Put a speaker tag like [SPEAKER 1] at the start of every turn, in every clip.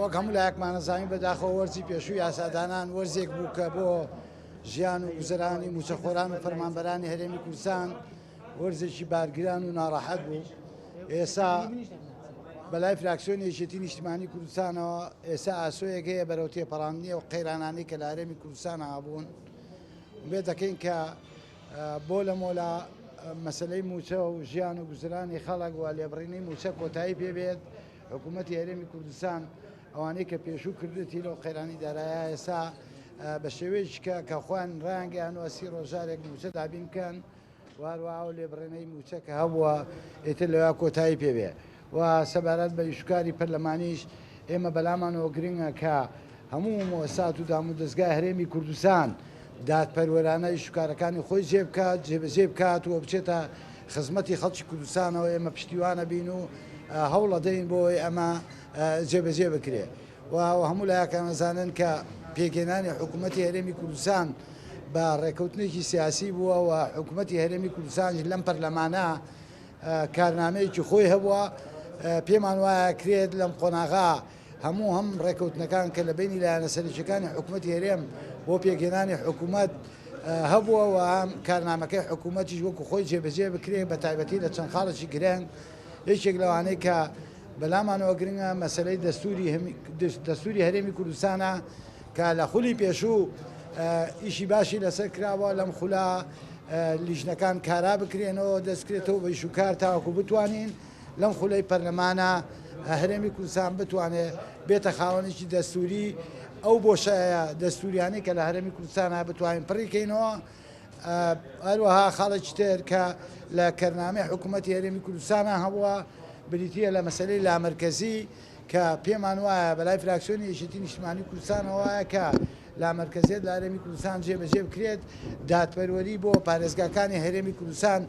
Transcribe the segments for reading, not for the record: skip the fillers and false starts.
[SPEAKER 1] وەک هەموو لایەکمانەزانین بەداخەوە وەرزی پێشووی یاسادانان وەرزێک بوو کە بۆ ژیان و گوزەرانی موچەخۆران و فەرمانبەرانی هەرێمی کوردستان وەرزێکی بارگران و ناڕەحەت بوو. ئێستا بەلای فراکسیۆنی یەکێتی نیشتیمانی کوردستانەوە ئێستا ئاسۆیەک هەیە بەرەو تێپەڕاندنی و قەیرانانەی کە لە هەرێمی کوردستان هابوون بێ دەکەین کە بۆ لە مۆلا مەسلەی موچە و ژیان و گوزەرانی خەڵک و لێبڕینەی موچە کۆتایی پێبێت. حکوومەتی هەرێمی کوردستان ئەوانەی کە پێشوو کردێتی لەو قەیرانی دارایە ئێستا بە شێوەیەکی کە خۆیان ڕانگەیان و ئەسی ڕۆژارێک موچە دابین بکەن وارووا و لێبڕێنەی موچە کە هەبووە ئێتر لەوە کۆتایی پێبێ و سەبارەت بە ئیشوکاری پەرلەمانیش ئێمە بەلامانەوە گرنگە کە هەموو مؤسسات و دام و دەستگای هەرێمی کوردستان دادپەروەرانە ئیشوکارەکانی خۆی جێبەجێ بکات و بچێتە خزمەتی خەڵکی کوردستانەوە ئێمە پشتیوانە بین و هەوڵ دەین بۆی ئەمە جێبەجێ بکرێ و هەموو لایەکان ئەزانن کە پێگەێنانی حکوومەتی هەرێمی کوردستان بە ڕێکەوتنێکی سیاسی بووە و حکوومەتی هەرێمی کوردستان لەم پەرلەمانە کارنامەیەکی خۆی هەبووە. پێمان وایە کرێت لەم قۆناغا هەموو هەم ڕێکەوتنەکان کە لە بینی لایەنە سەرچەکانی حکوومەتی هەرێم بۆ پێگەێنانی حکوومەت هەبووە و ئەم کارنامەکەی حکوومەتیش وەکو خۆی جێبەجێ بکرێت بە تایبەتی لە چەند خاڵێکی گرنگ. یەکێک لەوانەیە کە بەلامانەوە گرنگە مەسلەی دەستوری هەرێمی کوردستانە کە لە خولی پێشوو ئیشی باشی لەسەر کراوە لەم خولا لیژنەکان کارا بکرێنەوە دەستکرێتەوە بە ئیشوکار تاوەکو بتوانین لەم خولەی پەرلەمانە هەرێمی کوردستان بتوانێت بێتە خاوەنێکی دەستوری ئەو بۆشایە دەستوریانەی کە لە هەرێمی کوردستانە بتوانین پڕیکەینەوە. هەروەها خاڵێکی تر کە لە کەرنامەی حکوومەتی هەرێمی کوردستانە هەبووە بریتە لە مەسلەی لامەرکەزی کە پێمان وایە بەلای فراکسیۆنی یەکێتی نیشتیمانی کوردستانەوە وایە کە لامەرکەزیت لە هەرێمی کوردستان جێبەجێ بکرێت دادپەروەری بۆ پارێزگاکانی هەرێمی کوردستان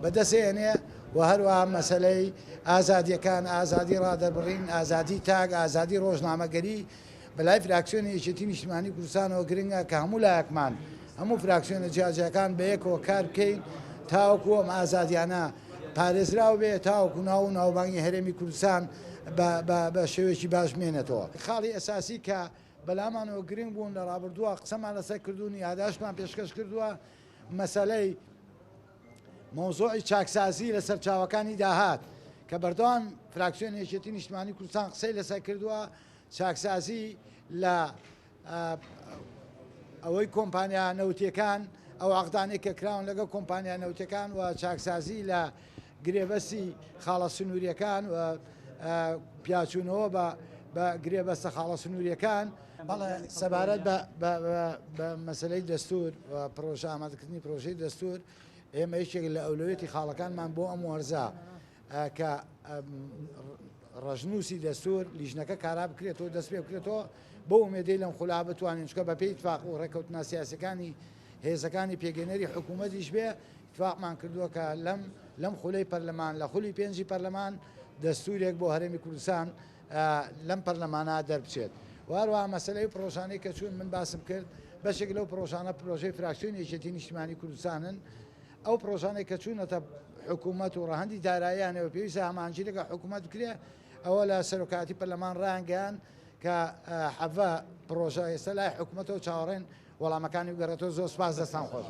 [SPEAKER 1] بەدەستێنێ و هەروەها مەسلەی ئازادیەکان ئازادی ڕادەبڕین ئازادی تاگ ئازادی ڕۆژنامەگەری بەلای فراکسیۆنی یەکێتی نیشتیمانی کوردستانەوە گرنگە کە هەموو لایەکمان هەموو فراکسیۆنە جیاجەکان بە یەکەوە کار بکەین تاوەکو ئەم ئازادیانە پارێزراو بێ تاوەکو ناو و ناوبانگی هەرێمی کوردستان بە شێوەیەکی باش بمێنێتەوە. خاڵی ئەساسی کە بەلامانەوە گرنگ بوون لە ڕابردووە قسەمان لەسەر کردوون یاداشتمان پێشکەش کردووە مەسەلەی مۆزوعی چاکسازی لە سەرچاوەکانی داهات کە بەردەوام فراکسیۆنی یەکێتی نیشتیمانی کوردستان قسەی لەسەر کردووە چاکسازی لە ئەوەی کۆمپانیا نەوتیەکان ئەو عەقدانەی کە کراون لەگەڵ کۆمپانیا نەوتیەکان و چاکسازی لە گرێبەستی خاڵە سنووریەکان و پیاچوونەوە بە گرێبەستە خاڵە سنووریەکان. بەڵێ سەبارەت بە مەسلەی دەستور و پرۆژە ئامادەکردنی پرۆژەی دەستور ئێمە هیچێک لە ئەولوێتی خاڵەکانمان بۆ ئەم وەرزە کە ڕژنووسی دەستور لیژنەکە کارا بکرێتەوە دەست پێ بکرێتەوە بۆ ئومێدەی لەم خولا بتوانین چکە بە پێی اتفاق و ڕێکەوتنە سیاسەکانی هێزەکانی پێگەنەری حکوومەتیش بێ اتفاقمان کردووە کە لەم خولەی پەرلەمان لە خولی پێنجی پەرلەمان دەستورێک بۆ هەرێمی کوردستان لەم پەرلەمانە دەربچێت. هەروەها مەسلەی پرۆژانەی کە چوون من باسم کرد بەشێک لەو پرۆژانە پرۆژەی فراکسیۆنی یەکێتی نیشتیمانی کوردستانن. ئەو پرۆژانەی کە چوونەتە حکوومەت و ڕەهەندی داراییانەوە پێویستە ئامانجی لەگە حکوومەت بکرێ ئەوە لە سەرۆکاتی پەرلەمان ڕانگەیان کە حەڤە پرۆژە ئێستا لای حکوومەتەوە چاوەڕێن وەڵامەکانی وگەڕێتەوە. زۆر سوپاس دەستان خۆش.